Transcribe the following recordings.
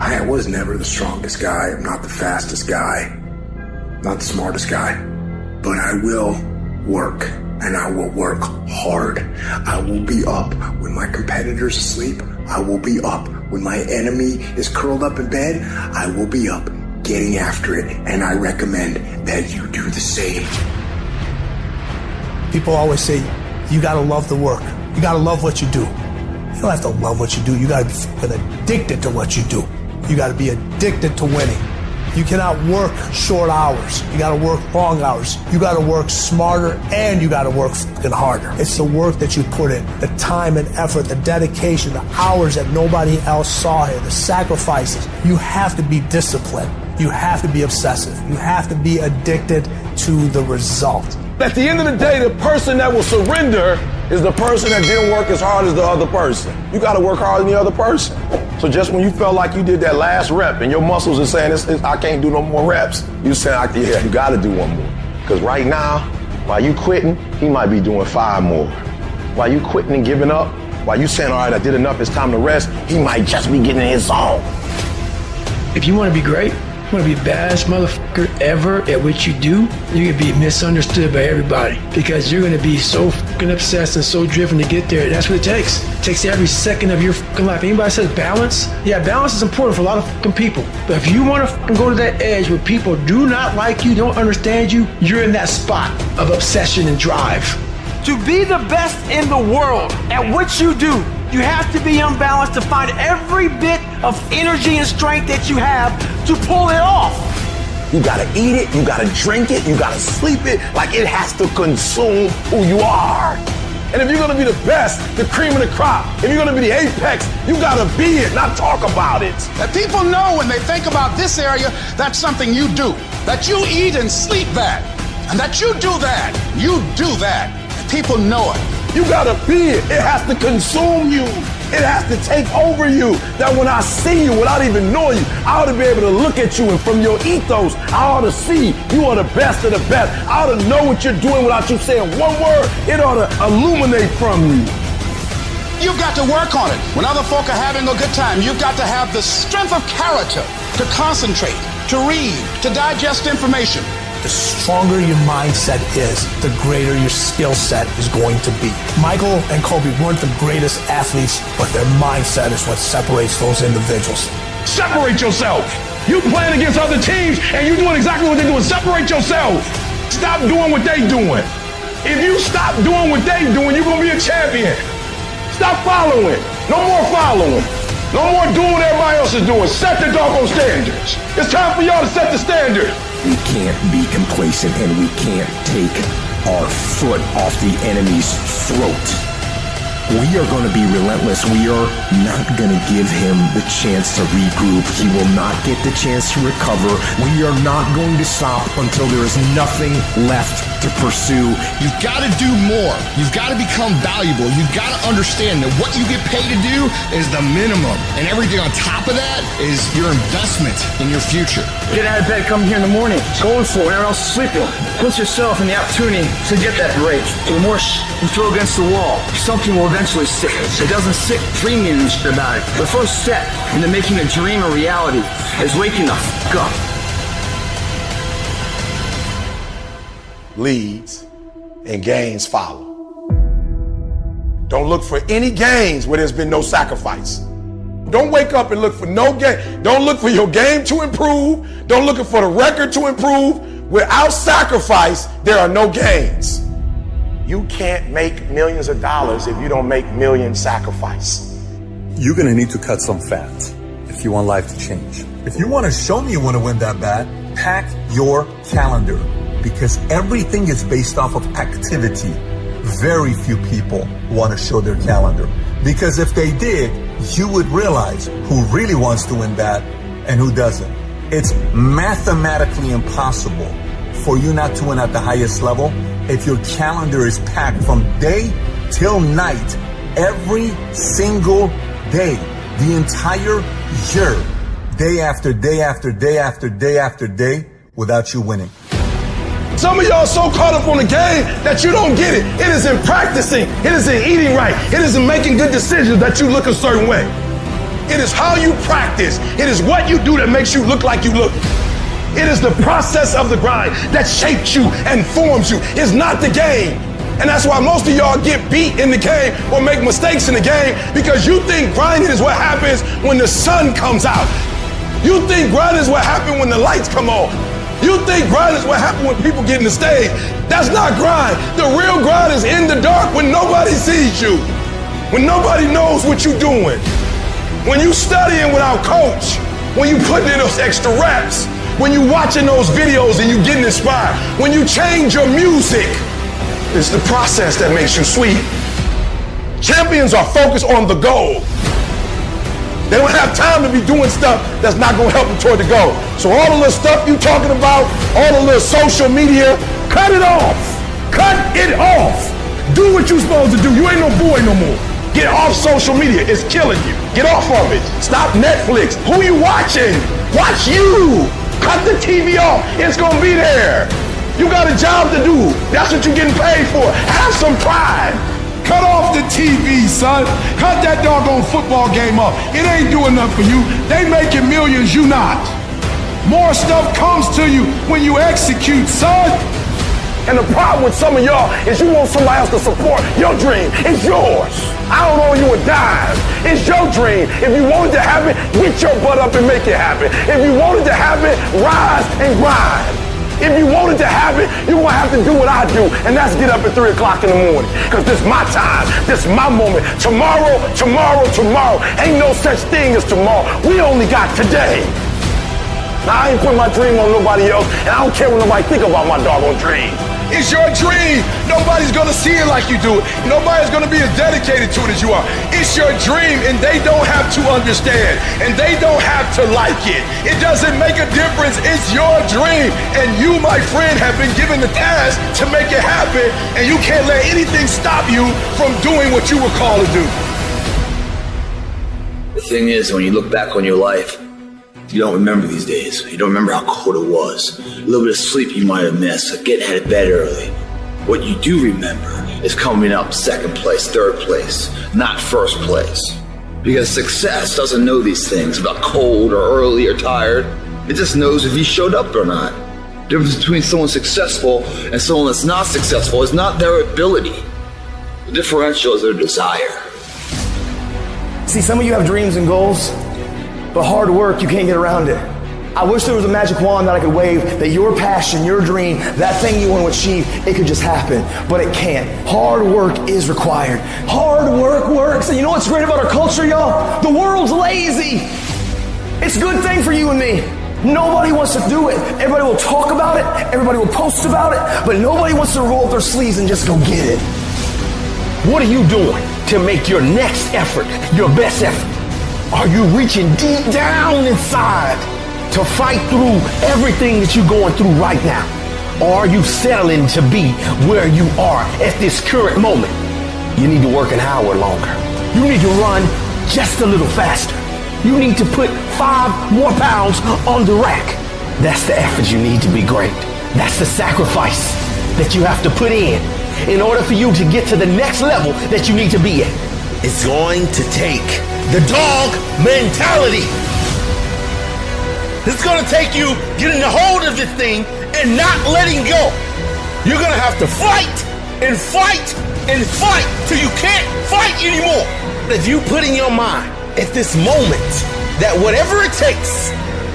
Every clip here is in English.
I was never the strongest guy. I'm not the fastest guy. Not the smartest guy. But I will work, and I will work hard. I will be up when my competitor's asleep. I will be up when my enemy is curled up in bed. I will be up getting after it, and I recommend that you do the same. People always say, you gotta love the work. You gotta love what you do. You don't have to love what you do. You gotta be fucking addicted to what you do. You gotta be addicted to winning. You cannot work short hours. You gotta work long hours. You gotta work smarter, and you gotta work fucking harder. It's the work that you put in, the time and effort, the dedication, the hours that nobody else saw here, the sacrifices. You have to be disciplined. You have to be obsessive. You have to be addicted to the result. At the end of the day, the person that will surrender is the person that didn't work as hard as the other person. You got to work harder than the other person. So just when you felt like you did that last rep and your muscles are saying, I can't do no more reps, you saying, yeah, you got to do one more. Because right now, while you quitting, he might be doing 5 more. While you quitting and giving up, while you saying, all right, I did enough, it's time to rest, he might just be getting in his zone. If you want to be great, you want to be the baddest motherfucker ever at what you do, you're going to be misunderstood by everybody because you're going to be so fucking obsessed and so driven to get there. That's what it takes. It takes every second of your fucking life. Anybody says balance? Yeah, balance is important for a lot of fucking people. But if you want to fucking go to that edge where people do not like you, don't understand you, you're in that spot of obsession and drive. To be the best in the world at what you do, you have to be unbalanced to find every bit of energy and strength that you have to pull it off. You gotta eat it, you gotta drink it, you gotta sleep it, like it has to consume who you are. And if you're gonna be the best, the cream of the crop, if you're gonna be the apex, you gotta be it, not talk about it. That people know when they think about this area, that's something you do. That you eat and sleep that. And that you do that. You do that. And people know it. You gotta be it. It has to consume you. It has to take over you. That when I see you, without even knowing you, I ought to be able to look at you, and from your ethos, I ought to see you are the best of the best. I ought to know what you're doing without you saying one word. It ought to illuminate from you. You've got to work on it. When other folk are having a good time, you've got to have the strength of character to concentrate, to read, to digest information. The stronger your mindset is, the greater your skill set is going to be. Michael and Kobe weren't the greatest athletes, but their mindset is what separates those individuals. Separate yourself. You playing against other teams and you doing exactly what they're doing. Separate yourself. Stop doing what they doing. If you stop doing what they doing, you're going to be a champion. Stop following. No more following. No more doing what everybody else is doing. Set the doggone standards. It's time for y'all to set the standard. We can't be complacent, and we can't take our foot off the enemy's throat. We are going to be relentless. We are not going to give him the chance to regroup. He will not get the chance to recover. We are not going to stop until there is nothing left to pursue. You've got to do more. You've got to become valuable. You've got to understand that what you get paid to do is the minimum. And everything on top of that is your investment in your future. Get out of bed, come here in the morning, going for it, everyone else is sleeping. Put yourself in the opportunity to get that break. The more you throw against the wall, something will eventually stick. It doesn't stick dreaming and shit about it. The first step into making a dream a reality is waking the fuck up. Leads and gains follow. Don't look for any gains where there's been no sacrifice. Don't wake up and look for no gain. Don't look for your game to improve. Don't look for the record to improve. Without sacrifice, there are no gains. You can't make millions of dollars if you don't make millions sacrifice. You're gonna need to cut some fat if you want life to change. If you want to show me you want to win that bad, pack your calendar, because everything is based off of activity. Very few people want to show their calendar, because if they did, you would realize who really wants to win that and who doesn't. It's mathematically impossible for you not to win at the highest level if your calendar is packed from day till night, every single day, the entire year, day after day after day after day after day, without you winning. Some of y'all so caught up on the game that you don't get it. It is in practicing. It is in eating right. It is in making good decisions that you look a certain way. It is how you practice. It is what you do that makes you look like you look. It is the process of the grind that shapes you and forms you. It's not the game. And that's why most of y'all get beat in the game or make mistakes in the game, because you think grinding is what happens when the sun comes out. You think grinding is what happens when the lights come on. You think grind is what happens when people get in the stage. That's not grind. The real grind is in the dark when nobody sees you, when nobody knows what you're doing, when you studying without coach, when you putting in those extra reps, when you watching those videos and you getting inspired, when you change your music. It's the process that makes you sweet. Champions are focused on the goal. They don't have time to be doing stuff that's not going to help them toward the goal. So all the little stuff you talking about, all the little social media, cut it off. Cut it off. Do what you're supposed to do. You ain't no boy no more. Get off social media. It's killing you. Get off of it. Stop Netflix. Who you watching? Watch you. Cut the TV off. It's going to be there. You got a job to do. That's what you're getting paid for. Have some pride. Cut off the TV, son. Cut that doggone football game off. It ain't doing nothing for you. They making millions, you not. More stuff comes to you when you execute, son. And the problem with some of y'all is you want somebody else to support your dream. It's yours. I don't owe you a dime. It's your dream. If you want it to happen, get your butt up and make it happen. If you want it to happen, rise and grind. If you want it to happen, you're going to have to do what I do, and that's get up at 3 o'clock in the morning, because this is my time. This is my moment. Tomorrow. Ain't no such thing as tomorrow. We only got today. Now, I ain't putting my dream on nobody else, and I don't care what nobody think about my doggone dream. It's your dream. Nobody's going to see it like you do it. Nobody's going to be as dedicated to it as you are. It's your dream, and they don't have to understand, and they don't have to like it. It doesn't make a difference. It's your dream, and you, my friend, have been given the task to make it happen, and you can't let anything stop you from doing what you were called to do. The thing is, when you look back on your life, you don't remember these days. You don't remember how cold it was. A little bit of sleep you might have missed, getting out of bed early. What you do remember is coming up second place, third place, not first place. Because success doesn't know these things about cold or early or tired. It just knows if you showed up or not. The difference between someone successful and someone that's not successful is not their ability. The differential is their desire. See, some of you have dreams and goals, but hard work, you can't get around it. I wish there was a magic wand that I could wave, that your passion, your dream, that thing you want to achieve, it could just happen, but it can't. Hard work is required. Hard work works. And you know what's great about our culture, y'all? The world's lazy. It's a good thing for you and me. Nobody wants to do it. Everybody will talk about it. Everybody will post about it, but nobody wants to roll up their sleeves and just go get it. What are you doing to make your next effort your best effort? Are you reaching deep down inside to fight through everything that you're going through right now? Or are you settling to be where you are at this current moment? You need to work an hour longer. You need to run just a little faster. You need to put 5 more pounds on the rack. That's the effort you need to be great. That's the sacrifice that you have to put in order for you to get to the next level that you need to be at. It's going to take the dog mentality. It's going to take you getting a hold of this thing and not letting go. You're going to have to fight and fight and fight till you can't fight anymore. If you put in your mind at this moment that whatever it takes,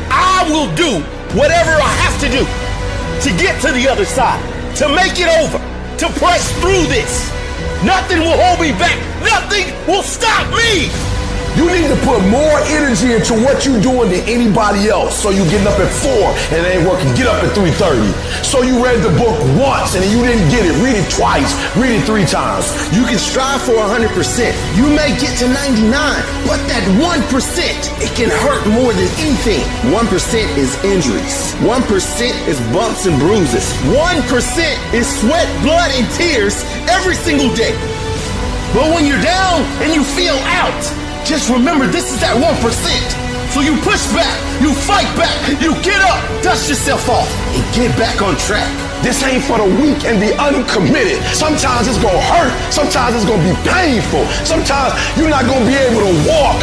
I will do whatever I have to do to get to the other side, to make it over, to press through this. Nothing will hold me back. Nothing will stop me. You need to put more energy into what you're doing than anybody else. So you getting up at 4 and it ain't working. Get up at 3:30. So you read the book once and you didn't get it. Read it twice. Read it 3 times. You can strive for 100%. You may get to 99, but that 1%, it can hurt more than anything. 1% is injuries. 1% is bumps and bruises. 1% is sweat, blood, and tears every single day. But when you're down and you feel out, just remember this is that 1%. So you push back, you fight back, you get up, dust yourself off, and get back on track. This ain't for the weak and the uncommitted. Sometimes it's gonna hurt. Sometimes it's gonna be painful. Sometimes you're not gonna be able to walk.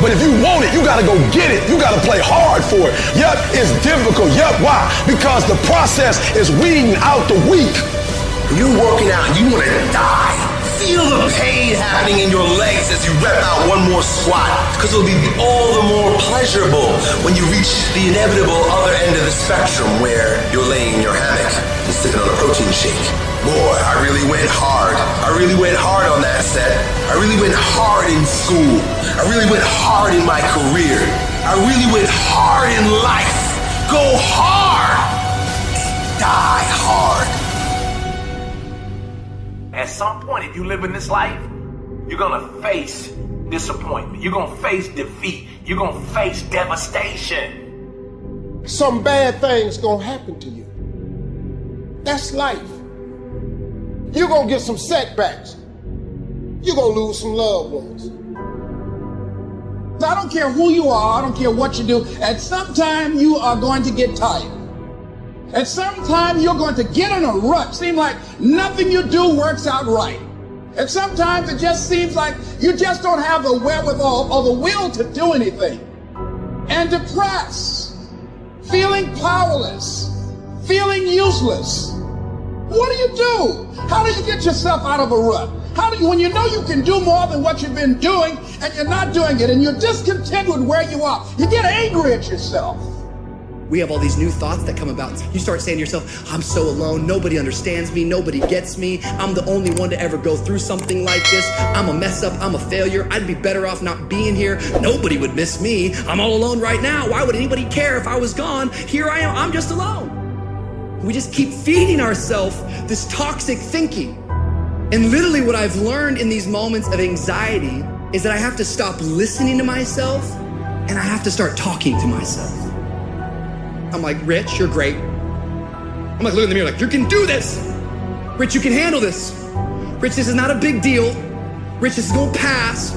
But if you want it, you gotta go get it. You gotta play hard for it. Yep, it's difficult. Yep, why? Because the process is weeding out the weak. When you're working out and you want to die, feel the pain happening in your legs as you rep out one more squat, because it'll be all the more pleasurable when you reach the inevitable other end of the spectrum where you're laying in your hammock and sipping on a protein shake. Boy, I really went hard. I really went hard on that set. I really went hard in school. I really went hard in my career. I really went hard in life. Go hard and die hard. At some point, if you live in this life, you're gonna face disappointment. You're gonna face defeat. You're gonna face devastation. Some bad things gonna happen to you. That's life. You're gonna get some setbacks. You're gonna lose some loved ones. I don't care who you are, I don't care what you do, at some time you are going to get tired. At some time you're going to get in a rut. Seem like nothing you do works out right. And sometimes it just seems like you just don't have the wherewithal or the will to do anything. And depressed, feeling powerless, feeling useless. What do you do? How do you get yourself out of a rut? How do you, when you know you can do more than what you've been doing and you're not doing it and you're discontent with where you are, you get angry at yourself. We have all these new thoughts that come about. You start saying to yourself, I'm so alone. Nobody understands me. Nobody gets me. I'm the only one to ever go through something like this. I'm a mess up. I'm a failure. I'd be better off not being here. Nobody would miss me. I'm all alone right now. Why would anybody care if I was gone? Here I am. I'm just alone. We just keep feeding ourselves this toxic thinking. And literally what I've learned in these moments of anxiety is that I have to stop listening to myself and I have to start talking to myself. I'm like, Rich, you're great. I'm like, look in the mirror like, you can do this. Rich, you can handle this. Rich, this is not a big deal. Rich, this is gonna pass.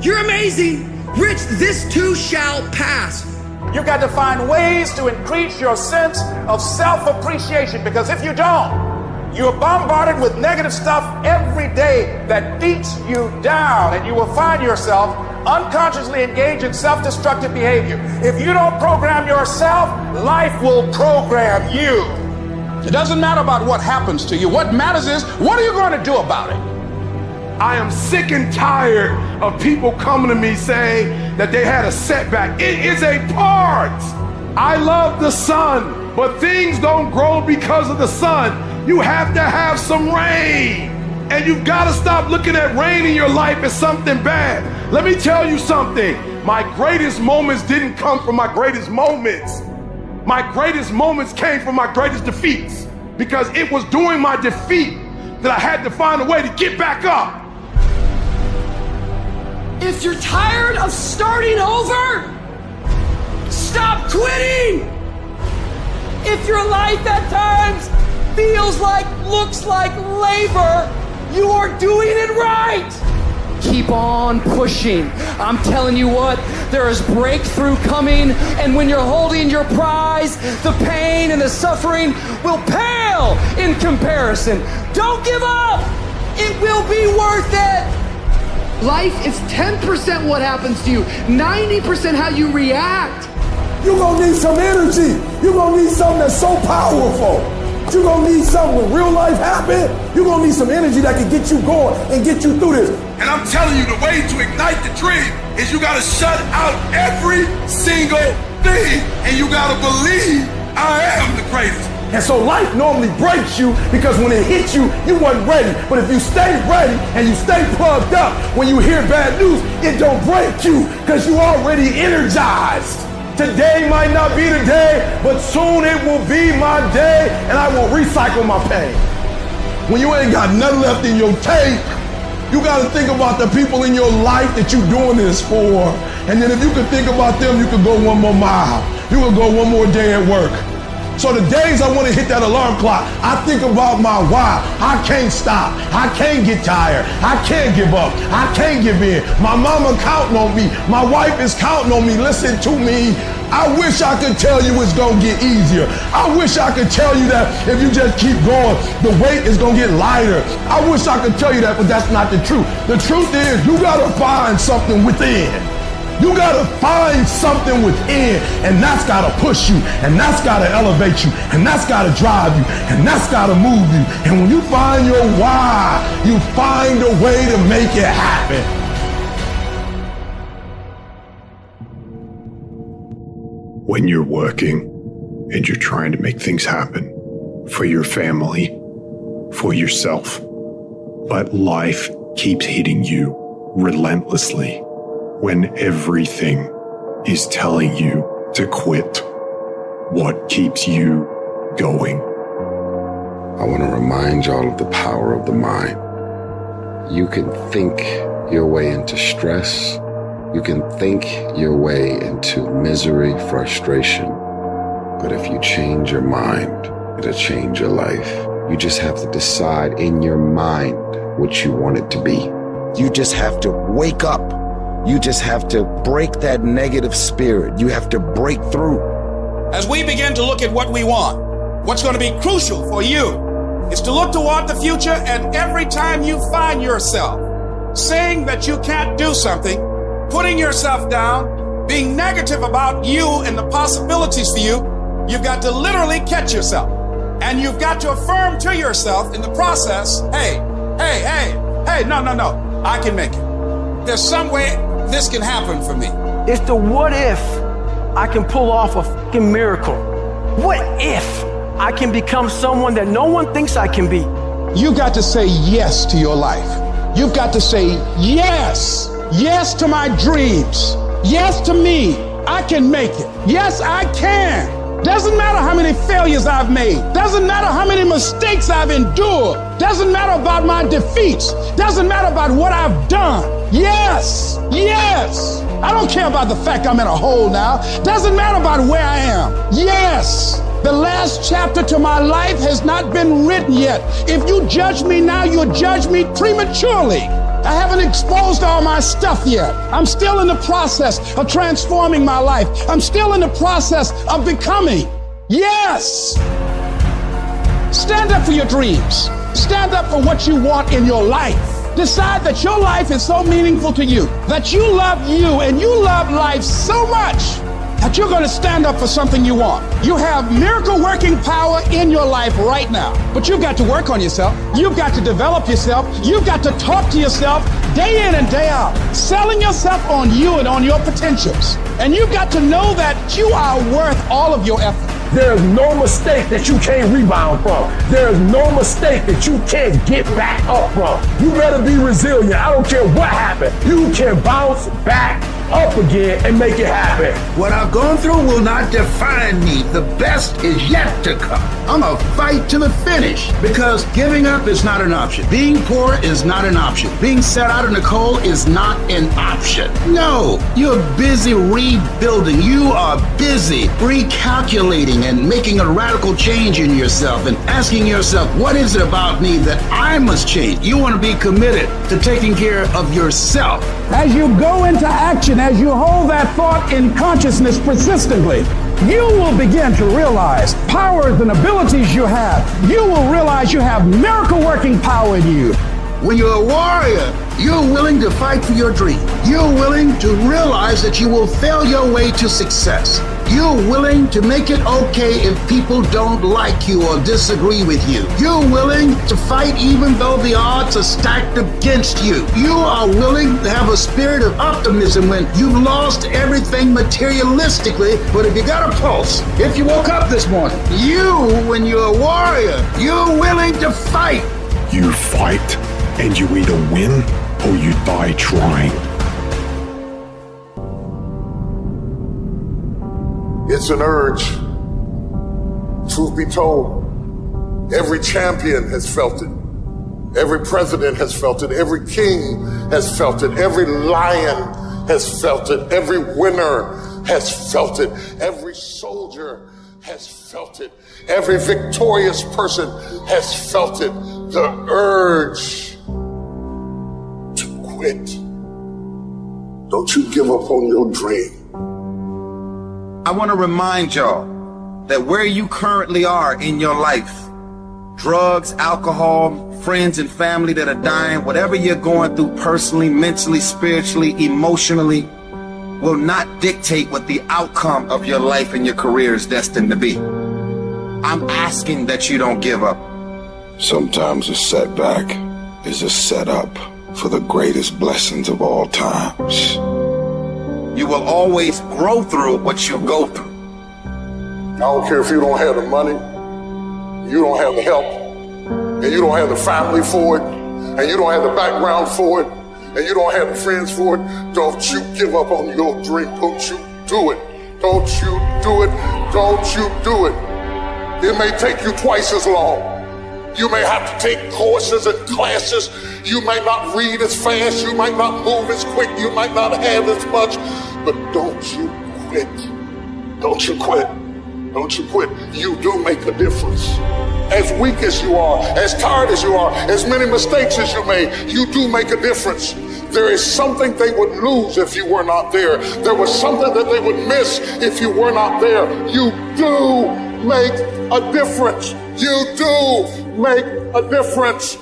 You're amazing. Rich, this too shall pass. You've got to find ways to increase your sense of self-appreciation, because if you don't, you're bombarded with negative stuff every day that beats you down, and you will find yourself unconsciously engaged in self-destructive behavior. If you don't program yourself, life will program you. It doesn't matter about what happens to you. What matters is, what are you going to do about it? I am sick and tired of people coming to me saying that they had a setback. It is a part. I love the sun, but things don't grow because of the sun. You have to have some rain. And you've got to stop looking at rain in your life as something bad. Let me tell you something. My greatest moments didn't come from my greatest moments. My greatest moments came from my greatest defeats, because it was during my defeat that I had to find a way to get back up. If you're tired of starting over, stop quitting. If your life at times feels like, looks like labor, you are doing it right. Keep on pushing. I'm telling you what, there is breakthrough coming, and when you're holding your prize, the pain and the suffering will pale in comparison. Don't give up. It will be worth it. Life is 10% what happens to you, 90% how you react. You're gonna need some energy. You're gonna need something that's so powerful. You're gonna need something when real life happens. You're gonna need some energy that can get you going and get you through this. And I'm telling you, the way to ignite the dream is you gotta shut out every single thing, and you gotta believe I am the greatest. And so life normally breaks you because when it hits you, you wasn't ready. But if you stay ready and you stay plugged up, when you hear bad news, it don't break you because you already energized. Today might not be the day, but soon it will be my day, and I will recycle my pain. When you ain't got nothing left in your tank, you gotta think about the people in your life that you're doing this for. And then if you could think about them, you could go one more mile. You could go one more day at work. So the days I want to hit that alarm clock, I think about my why. I can't stop. I can't get tired. I can't give up. I can't give in. My mama counting on me. My wife is counting on me. Listen to me. I wish I could tell you it's going to get easier. I wish I could tell you that if you just keep going, the weight is going to get lighter. I wish I could tell you that, but that's not the truth. The truth is you got to find something within. You gotta find something within, and that's gotta push you, and that's gotta elevate you, and that's gotta drive you, and that's gotta move you. And when you find your why, you find a way to make it happen. When you're working and you're trying to make things happen for your family, for yourself, but life keeps hitting you relentlessly when everything is telling you to quit, what keeps you going? I want to remind y'all of the power of the mind. You can think your way into stress. You can think your way into misery, frustration. But if you change your mind, it'll change your life. You just have to decide in your mind what you want it to be. You just have to wake up. You just have to break that negative spirit. You have to break through. As we begin to look at what we want, what's going to be crucial for you is to look toward the future, and every time you find yourself saying that you can't do something, putting yourself down, being negative about you and the possibilities for you, you've got to literally catch yourself. And you've got to affirm to yourself in the process, hey, no, I can make it. There's some way this can happen for me. It's the what if I can pull off a fucking miracle. What if I can become someone that no one thinks I can be? You got to say yes to your life. You've got to say yes. Yes to my dreams. Yes to me. I can make it. Yes, I can. Doesn't matter how many failures I've made. Doesn't matter how many mistakes I've endured. Doesn't matter about my defeats. Doesn't matter about what I've done. Yes. Yes. I don't care about the fact I'm in a hole now. Doesn't matter about where I am. Yes. The last chapter to my life has not been written yet. If you judge me now, you'll judge me prematurely. I haven't exposed all my stuff yet. I'm still in the process of transforming my life. I'm still in the process of becoming. Yes! Stand up for your dreams. Stand up for what you want in your life. Decide that your life is so meaningful to you, that you love you and you love life so much that you're going to stand up for something you want. You have miracle working power in your life right now, but you've got to work on yourself. You've got to develop yourself. You've got to talk to yourself day in and day out, selling yourself on you and on your potentials. And you've got to know that you are worth all of your effort. There's no mistake that you can't rebound from. There's no mistake that you can't get back up from. You better be resilient. I don't care what happened. You can bounce back up again and make it happen. What I've gone through will not define me. The best is yet to come. I'm gonna fight to the finish, because giving up is not an option. Being poor is not an option. Being set out in the cold is not an option. No, you're busy rebuilding. You are busy recalculating and making a radical change in yourself and asking yourself, what is it about me that I must change? You want to be committed to taking care of yourself. As you go into action, as you hold that thought in consciousness persistently, you will begin to realize powers and abilities you have. You will realize you have miracle working power in you. When you're a warrior, you're willing to fight for your dream. You're willing to realize that you will fail your way to success. You're willing to make it okay if people don't like you or disagree with you. You're willing to fight even though the odds are stacked against you. You are willing to have a spirit of optimism when you've lost everything materialistically, but if you got a pulse, if you woke up this morning, when you're a warrior, you're willing to fight. You fight, and you either win or you die trying. It's an urge. Truth be told, every champion has felt it. Every president has felt it. Every king has felt it. Every lion has felt it. Every winner has felt it. Every soldier has felt it. Every victorious person has felt it. The urge to quit. Don't you give up on your dream. I want to remind y'all that where you currently are in your life, drugs, alcohol, friends and family that are dying, whatever you're going through personally, mentally, spiritually, emotionally, will not dictate what the outcome of your life and your career is destined to be. I'm asking that you don't give up. Sometimes a setback is a setup for the greatest blessings of all times. You will always grow through what you go through. I don't care if you don't have the money, you don't have the help, and you don't have the family for it, and you don't have the background for it, and you don't have the friends for it. Don't you give up on your dream. Don't you do it. Don't you do it. Don't you do it. It may take you twice as long. You may have to take courses and classes. You might not read as fast. You might not move as quick. You might not have as much. But don't you quit. Don't you quit. Don't you quit. You do make a difference. As weak as you are, as tired as you are, as many mistakes as you made, you do make a difference. There is something they would lose if you were not there. There was something that they would miss if you were not there. You do make a difference. You do make a difference.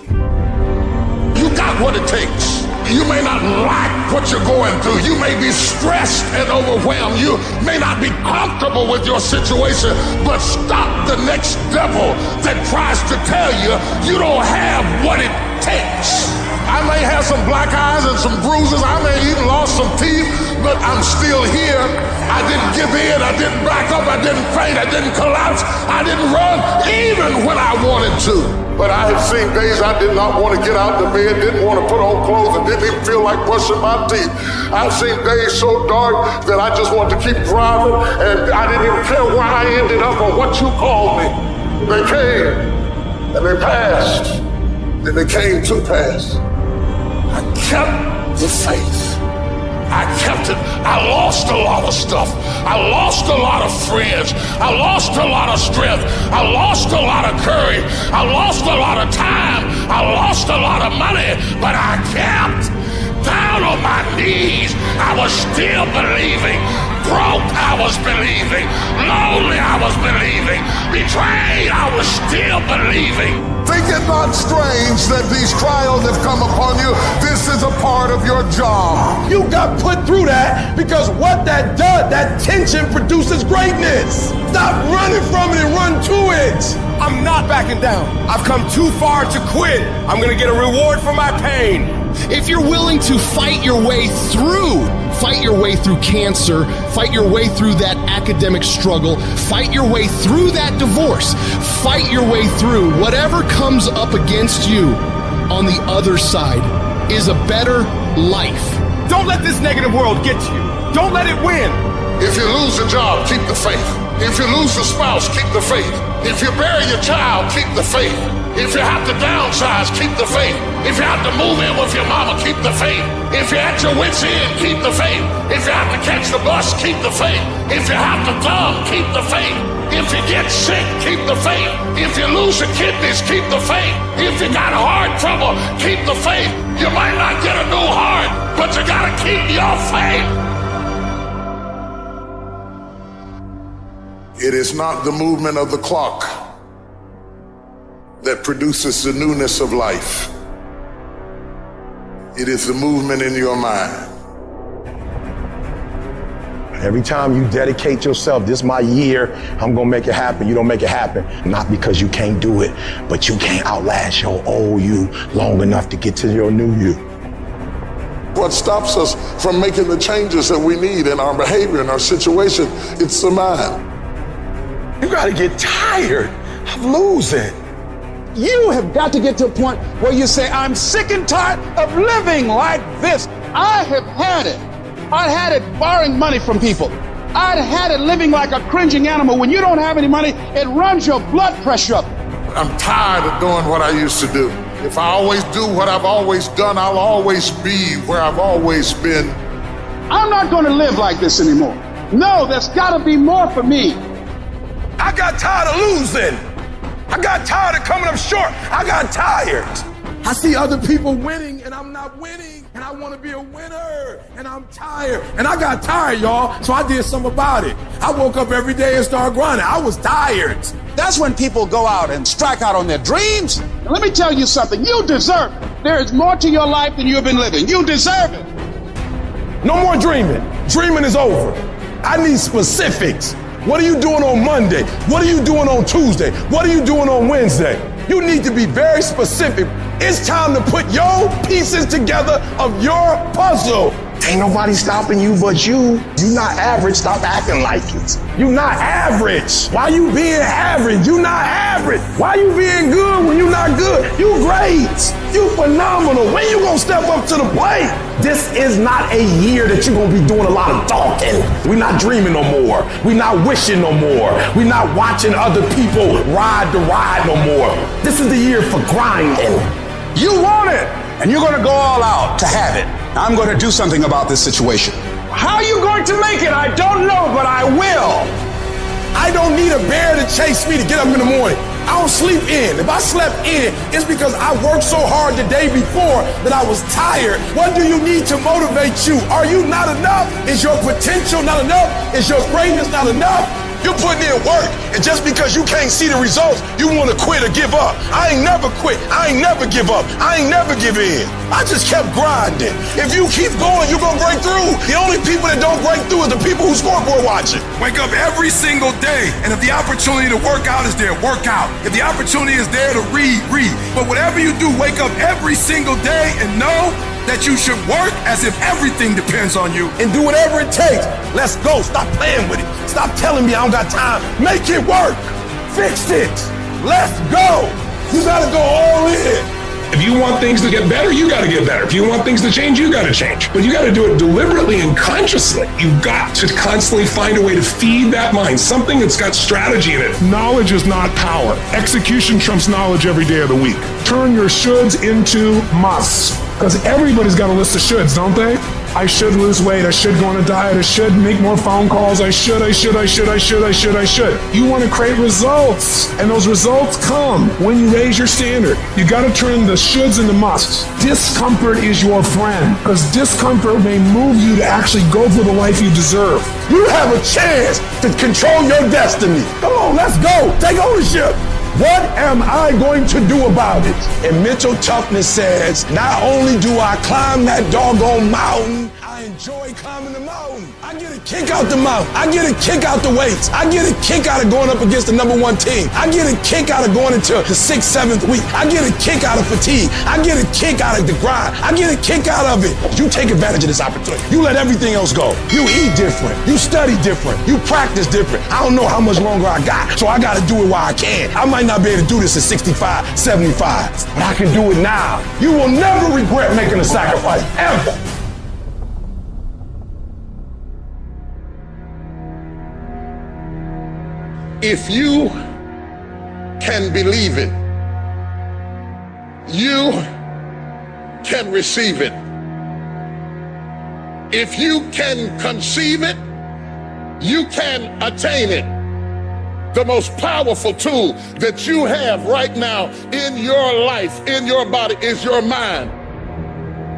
You got what it takes. You may not like what you're going through. You may be stressed and overwhelmed. You may not be comfortable with your situation, but stop the next devil that tries to tell you you don't have what it takes. I may have some black eyes and some bruises. I may even lost some teeth, but I'm still here. I didn't give in. I didn't back up. I didn't faint. I didn't collapse. I didn't run even when I wanted to. But I have seen days I did not want to get out of bed, didn't want to put on clothes, and didn't even feel like brushing my teeth. I've seen days so dark that I just wanted to keep driving, and I didn't even care where I ended up or what you called me. They came, and they passed, and they came to pass. I kept the faith. I kept it. I lost a lot of stuff. I lost a lot of friends. I lost a lot of strength. I lost a lot of courage. I lost a lot of time. I lost a lot of money. But I kept down on my knees. I was still believing. Broke, I was believing. Lonely, I was believing. Betrayed, I was still believing. Think it not strange that these trials have come upon you. This is a part of your job. You got put through that because what that does, that tension produces greatness. Stop running from it and run to it. I'm not backing down. I've come too far to quit. I'm gonna get a reward for my pain. If you're willing to fight your way through cancer, fight your way through that academic struggle, fight your way through that divorce, fight your way through whatever comes up against you on the other side is a better life. Don't let this negative world get you. Don't let it win. If you lose a job, keep the faith. If you lose a spouse, keep the faith. If you bury your child, keep the faith. If you have to downsize, keep the faith. If you have to move in with your mama, keep the faith. If you're at your wit's end, keep the faith. If you have to catch the bus, keep the faith. If you have to thumb, keep the faith. If you get sick, keep the faith. If you lose your kidneys, keep the faith. If you got heart trouble, keep the faith. You might not get a new heart, but you gotta keep your faith. It is not the movement of the clock that produces the newness of life. It is the movement in your mind. Every time you dedicate yourself, this is my year, I'm gonna make it happen, you don't make it happen. Not because you can't do it, but you can't outlast your old you long enough to get to your new you. What stops us from making the changes that we need in our behavior, in our situation, it's the mind. You gotta get tired of losing. You have got to get to a point where you say, I'm sick and tired of living like this. I have had it. I had it borrowing money from people. I'd had it living like a cringing animal. When you don't have any money, it runs your blood pressure up. I'm tired of doing what I used to do. If I always do what I've always done, I'll always be where I've always been. I'm not going to live like this anymore. No, there's got to be more for me. I got tired of losing. I got tired of coming up short. I got tired. I see other people winning and I'm not winning, and I want to be a winner, and I'm tired. And I got tired, y'all, so I did something about it. I woke up every day and started grinding. I was tired. That's when people go out and strike out on their dreams. And let me tell you something, you deserve it. There is more to your life than you've been living. You deserve it. No more dreaming. Dreaming is over. I need specifics. What are you doing on Monday? What are you doing on Tuesday? What are you doing on Wednesday? You need to be very specific. It's time to put your pieces together of your puzzle. Ain't nobody stopping you but you. You not average, stop acting like it. You not average. Why you being average? You not average. Why you being good when you not good? You great. You phenomenal. When you gonna step up to the plate? This is not a year that you're gonna be doing a lot of talking. We not dreaming no more. We not wishing no more. We not watching other people ride the ride no more. This is the year for grinding. You want it, and you're gonna go all out to have it. I'm going to do something about this situation. How are you going to make it? I don't know, but I will. I don't need a bear to chase me to get up in the morning. I don't sleep in. If I slept in, it's because I worked so hard the day before that I was tired. What do you need to motivate you? Are you not enough? Is your potential not enough? Is your greatness not enough? You're putting in work, and just because you can't see the results, you want to quit or give up. I ain't never quit. I ain't never give up. I ain't never give in. I just kept grinding. If you keep going, you're going to break through. The only people that don't break through are the people who scoreboard watching. Wake up every single day, and if the opportunity to work out is there, work out. If the opportunity is there to read, read. But whatever you do, wake up every single day and know that you should work as if everything depends on you. And do whatever it takes. Let's go. Stop playing with it. Stop telling me I don't got time. Make it work. Fix it. Let's go. You gotta go all in. If you want things to get better, you got to get better. If you want things to change, you got to change. But you got to do it deliberately and consciously. You've got to constantly find a way to feed that mind, something that's got strategy in it. Knowledge is not power. Execution trumps knowledge every day of the week. Turn your shoulds into musts. Because everybody's got a list of shoulds, don't they? I should lose weight. I should go on a diet. I should make more phone calls. I should. You want to create results. And those results come when you raise your standard. You got to turn the shoulds into musts. Discomfort is your friend. Because discomfort may move you to actually go for the life you deserve. You have a chance to control your destiny. Come on, let's go. Take ownership. What am I going to do about it? And mental toughness says, not only do I climb that doggone mountain, I enjoy climbing the mountain. I get a kick out the mountain. I get a kick out the weights. I get a kick out of going up against the #1 team. I get a kick out of going into the 6th, 7th week. I get a kick out of fatigue. I get a kick out of the grind. I get a kick out of it. You take advantage of this opportunity. You let everything else go. You eat different. You study different. You practice different. I don't know how much longer I got, so I got to do it while I can. I might not be able to do this at 65, 75, but I can do it now. You will never regret making a sacrifice, ever. If you can believe it, you can receive it. If you can conceive it, you can attain it. The most powerful tool that you have right now in your life, in your body, is your mind.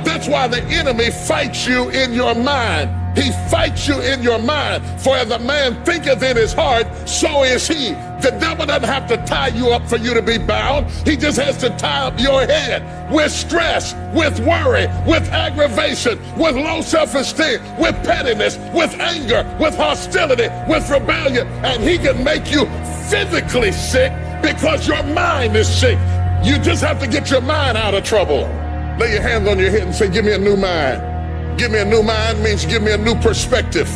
That's why the enemy fights you in your mind. He fights you in your mind. For as a man thinketh in his heart, so is he. The devil doesn't have to tie you up for you to be bound. He just has to tie up your head with stress, with worry, with aggravation, with low self-esteem, with pettiness, with anger, with hostility, with rebellion. And he can make you physically sick because your mind is sick. You just have to get your mind out of trouble. Lay your hands on your head and say, give me a new mind. Give me a new mind means give me a new perspective.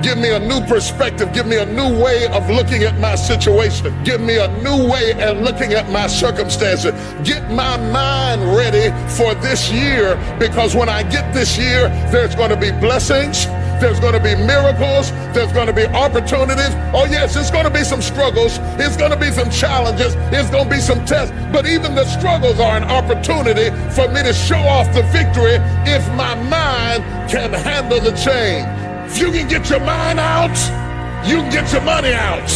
Give me a new perspective. Give me a new way of looking at my situation. Give me a new way of looking at my circumstances. Get my mind ready for this year, because when I get this year, there's going to be blessings. There's going to be miracles. There's going to be opportunities. Oh yes, it's going to be some struggles. It's going to be some challenges. It's going to be some tests. But even the struggles are an opportunity for me to show off the victory if my mind can handle the change. If you can get your mind out, you can get your money out.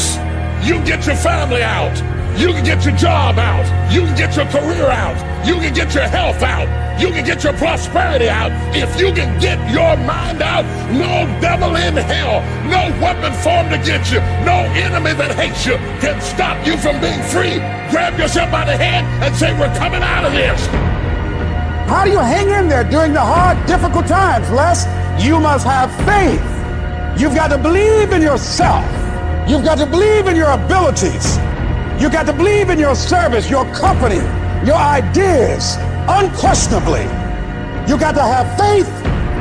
You can get your family out. You can get your job out. You can get your career out. You can get your health out. You can get your prosperity out. If you can get your mind out, no devil in hell, no weapon formed against you, no enemy that hates you can stop you from being free. Grab yourself by the hand and say, we're coming out of this. How do you hang in there during the hard, difficult times, Les? You must have faith. You've got to believe in yourself. You've got to believe in your abilities. You've got to believe in your service, your company, your ideas, unquestionably. You've got to have faith,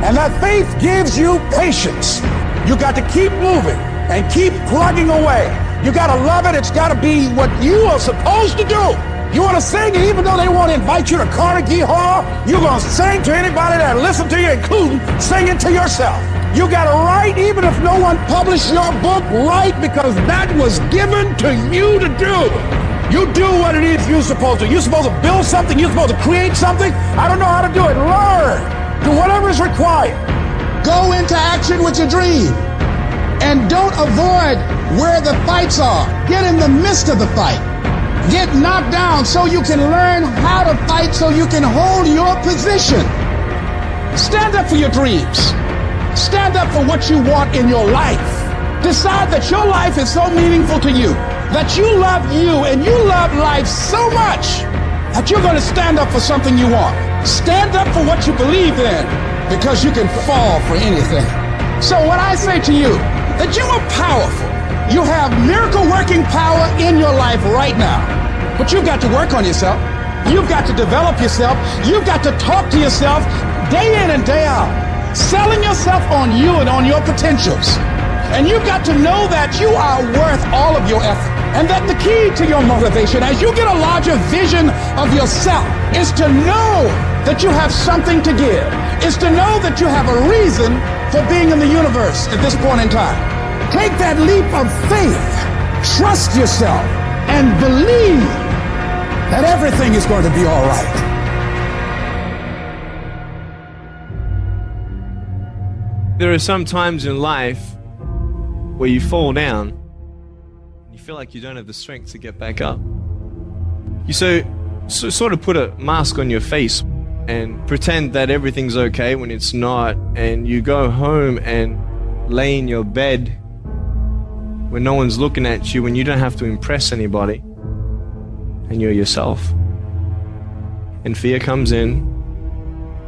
and that faith gives you patience. You've got to keep moving and keep plugging away. You got to love it. It's got to be what you are supposed to do. You want to sing, and even though they want to invite you to Carnegie Hall, you're going to sing to anybody that listens to you, including singing to yourself. You got to write, even if no one published your book, write, because that was given to you to do. You do what it is you're supposed to. You're supposed to build something. You're supposed to create something. I don't know how to do it. Learn. Do whatever is required. Go into action with your dream. And don't avoid where the fights are. Get in the midst of the fight. Get knocked down so you can learn how to fight, so you can hold your position. Stand up for your dreams. Stand up for what you want in your life. Decide that your life is so meaningful to you, that you love you and you love life so much that you're going to stand up for something you want. Stand up for what you believe in, because you can fall for anything. So what I say to you, that you are powerful. You have miracle-working power in your life right now. But you've got to work on yourself. You've got to develop yourself. You've got to talk to yourself day in and day out, selling yourself on you and on your potentials. And you've got to know that you are worth all of your effort. And that the key to your motivation, as you get a larger vision of yourself, is to know that you have something to give. Is to know that you have a reason for being in the universe at this point in time. Take that leap of faith, trust yourself, and believe that everything is going to be all right. There are some times in life where you fall down and you feel like you don't have the strength to get back up. You sort of put a mask on your face and pretend that everything's okay when it's not, and you go home and lay in your bed when no one's looking at you, when you don't have to impress anybody, and you're yourself. And fear comes in.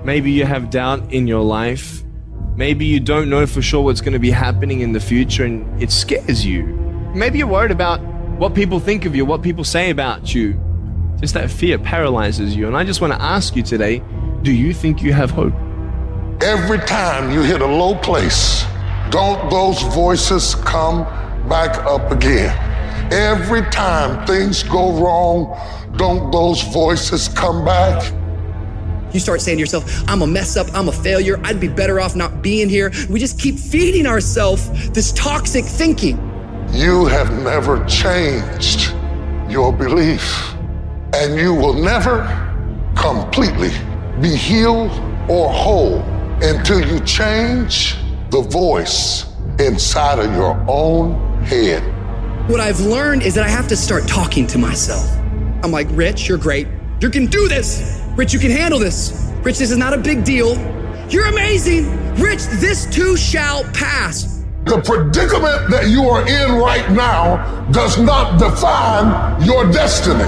Maybe you have doubt in your life. Maybe you don't know for sure what's going to be happening in the future, and it scares you. Maybe you're worried about what people think of you, what people say about you. Just that fear paralyzes you. And I just want to ask you today, do you think you have hope? Every time you hit a low place, don't those voices come back up again? Every time things go wrong, don't those voices come back? You start saying to yourself, I'm a mess up, I'm a failure, I'd be better off not being here. We just keep feeding ourselves this toxic thinking. You have never changed your belief, and you will never completely be healed or whole until you change the voice inside of your own head. What I've learned is that I have to start talking to myself. I'm like, Rich, you're great. You can do this. Rich, you can handle this. Rich, this is not a big deal. You're amazing. Rich, this too shall pass. The predicament that you are in right now does not define your destiny.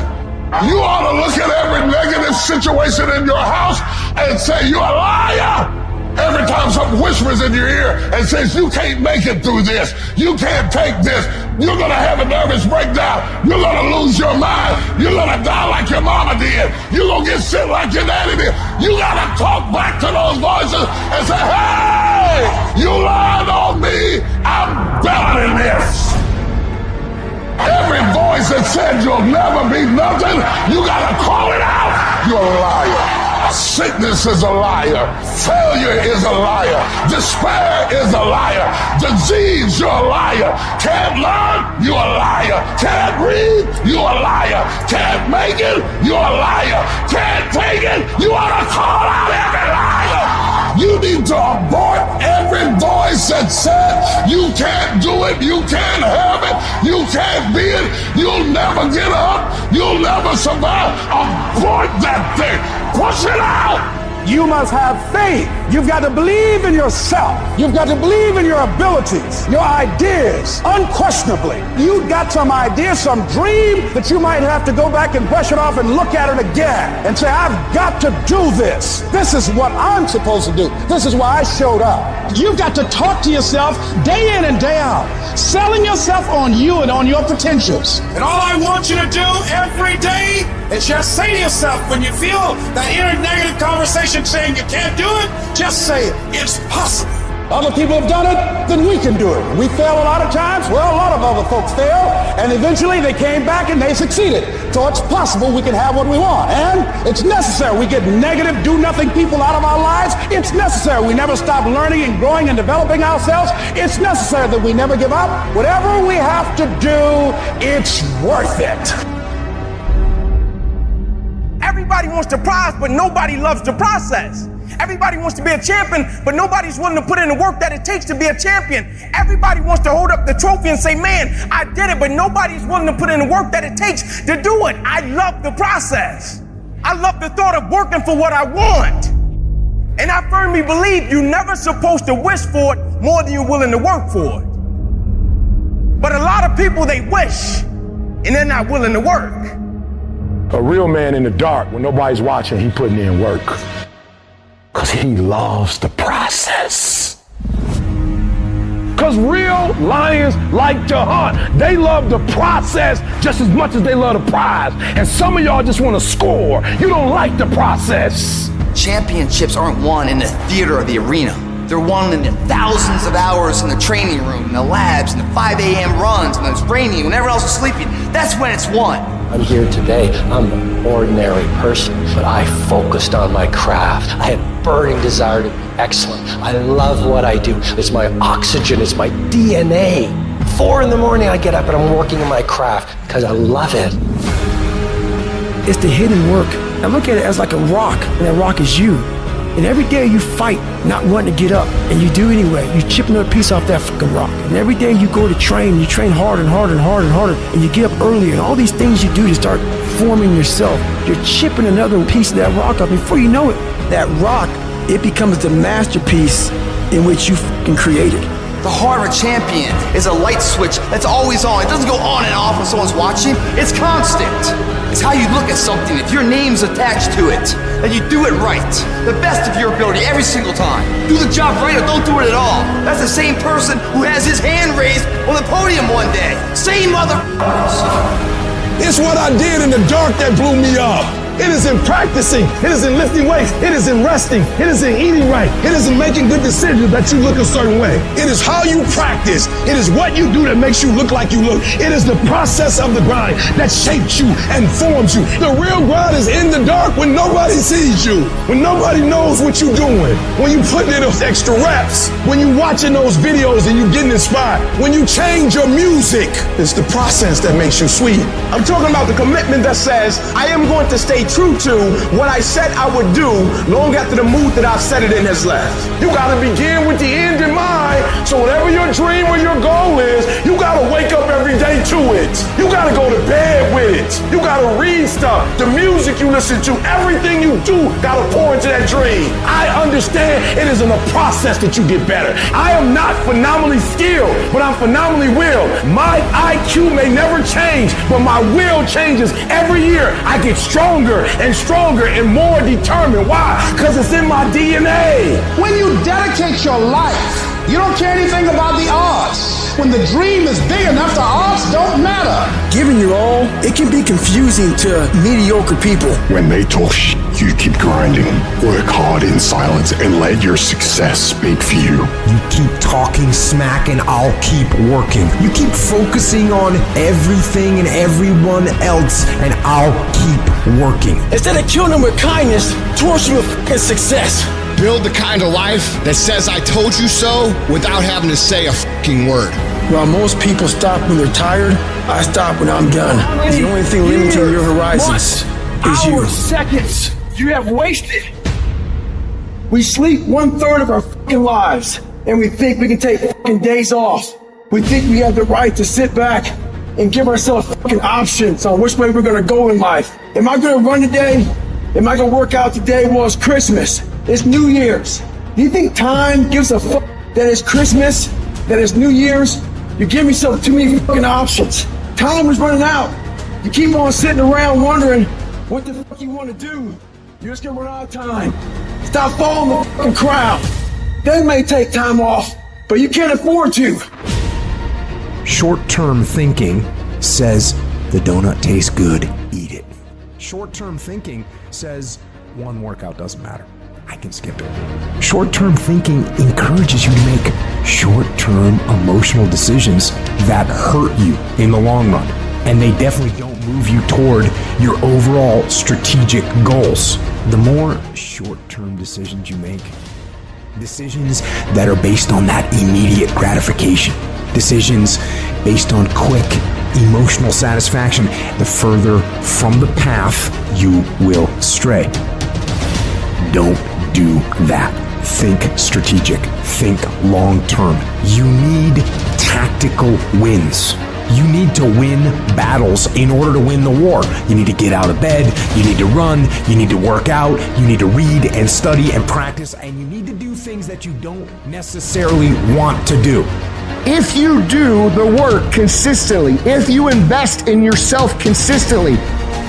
You ought to look at every negative situation in your house and say, you're a liar. Every time something whispers in your ear and says, you can't make it through this, you can't take this, you're gonna have a nervous breakdown, you're gonna lose your mind, you're gonna die like your mama did, you're gonna get sick like your daddy did. You gotta talk back to those voices and say, hey, you lied on me, I'm better than this. Every voice that said you'll never be nothing, you gotta call it out. You're a liar. Sickness is a liar. Failure is a liar. Despair is a liar. Disease, you're a liar. Can't learn, you're a liar. Can't read, you're a liar. Can't make it, you're a liar. Can't take it, you ought to call out every liar. You need to abort every voice that said you can't do it, you can't have it, you can't be it, you'll never get up, you'll never survive. Abort that thing. Push it out. You must have faith. You've got to believe in yourself. You've got to believe in your abilities, your ideas, unquestionably. You've got some idea, some dream that you might have to go back and brush it off and look at it again and say, I've got to do this. This is what I'm supposed to do. This is why I showed up. You've got to talk to yourself day in and day out, selling yourself on you and on your potentials. And all I want you to do every day is just say to yourself, when you feel that inner negative conversation saying you can't do it, just say it. It's possible. Other people have done it, then we can do it. We fail a lot of times. Well, a lot of other folks fail, and eventually they came back and they succeeded. So it's possible we can have what we want. And it's necessary we get negative, do-nothing people out of our lives. It's necessary we never stop learning and growing and developing ourselves. It's necessary that we never give up. Whatever we have to do, it's worth it. Everybody wants the prize, but nobody loves the process. Everybody wants to be a champion, but nobody's willing to put in the work that it takes to be a champion. Everybody wants to hold up the trophy and say, man, I did it, but nobody's willing to put in the work that it takes to do it. I love the process. I love the thought of working for what I want. And I firmly believe you're never supposed to wish for it more than you're willing to work for it. But a lot of people, they wish, and they're not willing to work. A real man in the dark, when nobody's watching, he putting in work. Because he loves the process. Because real lions like to hunt. They love the process just as much as they love the prize. And some of y'all just want to score. You don't like the process. Championships aren't won in the theater or the arena. They're won in the thousands of hours in the training room, in the labs, in the 5 a.m. runs, when it's raining, when everyone else is sleeping. That's when it's won. I'm here today. I'm an ordinary person, but I focused on my craft. I had burning desire to be excellent. I love what I do. It's my oxygen. It's my DNA. 4 in the morning I get up and I'm working in my craft because I love it. It's the hidden work. I look at it as like a rock, and that rock is you. And every day you fight, not wanting to get up, and you do anyway. You chip another piece off that fucking rock. And every day you go to train, you train harder and harder and harder and harder, and you get up earlier, and all these things you do to start forming yourself. You're chipping another piece of that rock up. Before you know it, that rock, it becomes the masterpiece in which you fucking created. The heart of a champion is a light switch that's always on. It doesn't go on and off when someone's watching. It's constant. It's how you look at something. If your name's attached to it, then you do it right. The best of your ability every single time. Do the job right or don't do it at all. That's the same person who has his hand raised on the podium one day. Same motherfuckers. It's what I did in the dark that blew me up. It is in practicing. It is in lifting weights. It is in resting. It is in eating right. It is in making good decisions that you look a certain way. It is how you practice. It is what you do that makes you look like you look. It is the process of the grind that shapes you and forms you. The real grind is in the dark when nobody sees you, when nobody knows what you're doing, when you putting in those extra reps, when you watching those videos and you getting inspired, when you change your music. It's the process that makes you sweet. I'm talking about the commitment that says, I am going to stay true to what I said I would do long after the mood that I've set it in has left. You gotta begin with the end in mind, so whatever your dream or your goal is, you gotta wake up every day to it. You gotta go to bed with it. You gotta read stuff. The music you listen to, everything you do gotta pour into that dream. I understand it is in a process that you get better. I am not phenomenally skilled, but I'm phenomenally willed. My IQ may never change, but my will changes every year. I get stronger and stronger and more determined. Why? Because it's in my DNA. When you dedicate your life, you don't care anything about the odds. When the dream is big enough, the odds don't matter. Giving your all, it can be confusing to mediocre people. When they talk shit, you keep grinding. Work hard in silence and let your success speak for you. You keep talking smack and I'll keep working. You keep focusing on everything and everyone else and I'll keep working. Instead of killing them with kindness, torch them with fucking success. Build the kind of life that says I told you so without having to say a fucking word. While most people stop when they're tired, I stop when I'm done. The only thing limiting your horizons is you. Seconds you have wasted. We sleep 1/3 of our fucking lives, and we think we can take fucking days off. We think we have the right to sit back and give ourselves fucking options on which way we're gonna go in life. Am I gonna run today? Am I gonna work out today? Well, it's Christmas. It's New Year's. Do you think time gives a fuck that it's Christmas, that it's New Year's? You give yourself too many fucking options. Time is running out. You keep on sitting around wondering what the fuck you want to do. You're just gonna run out of time. Stop following the fucking crowd. They may take time off, but you can't afford to. Short-term thinking says the donut tastes good, eat it. Short-term thinking says one workout doesn't matter, I can skip it. Short-term thinking encourages you to make short-term emotional decisions that hurt you in the long run, and they definitely don't move you toward your overall strategic goals. The more short-term decisions you make, decisions that are based on that immediate gratification, decisions based on quick emotional satisfaction, the further from the path you will stray. Don't do that. Think strategic. Think long-term. You need tactical wins. You need to win battles in order to win the war. You need to get out of bed, you need to run, you need to work out, you need to read and study and practice, and you need to do things that you don't necessarily want to do. If you do the work consistently, if you invest in yourself consistently,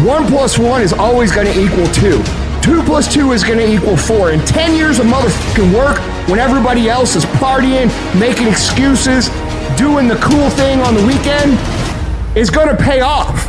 1 + 1 is always going to equal 2. 2 + 2 is going to equal 4. In 10 years of motherfucking work, when everybody else is partying, making excuses, doing the cool thing on the weekend, is going to pay off.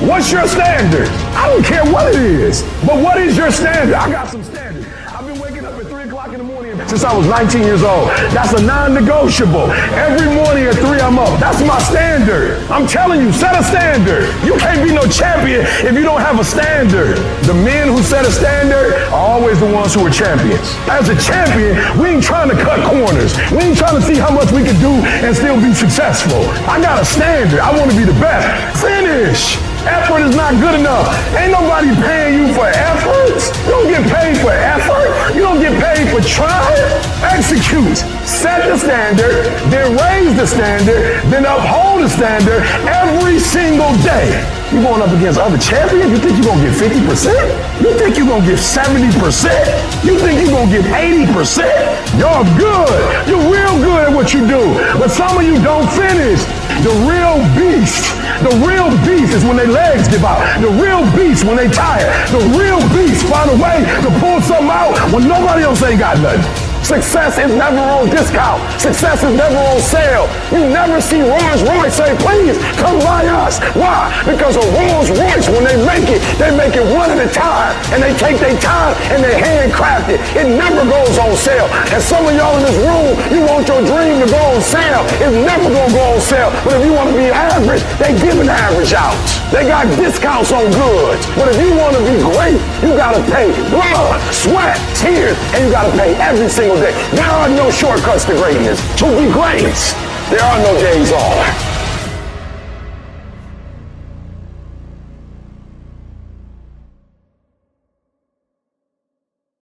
What's your standard? I don't care what it is, but what is your standard? I got some standards. I've been waking up at 3 o'clock in the morning since I was 19 years old. That's a non-negotiable. Every morning at 3 I'm up. That's my standard. I'm telling you, set a standard. You can't be no champion if you don't have a standard. The men who set a standard are always the ones who are champions. As a champion, we ain't trying to cut corners. We ain't trying to see how much we can do and still be successful. I got a standard. I want to be the best. Finish. Effort is not good enough. Ain't nobody paying you for effort. You don't get paid for effort. You don't get paid for trying. Execute. Set the standard, then raise the standard, then uphold the standard every single day. You going up against other champions? You think you're going to get 50%? You think you're going to get 70%? You think you're going to get 80%? You're good. You're real good at what you do. But some of you don't finish. The real beast is when their legs give out. The real beast when they tired. The real beast find a way to pull something out when nobody else ain't got nothing. Success is never on discount. Success is never on sale. You never see Rolls Royce say, please come buy us. Why? Because a Rolls Royce, when they make it one at a time. And they take their time and they handcraft it. It never goes on sale. And some of y'all in this room, you want your dream to go on sale. It's never gonna go on sale. But if you want to be average, they give an average out. They got discounts on goods. But if you want to be great, you gotta pay blood, sweat, tears, and you gotta pay every single day. There are no shortcuts to greatness. To be great, there are no days off.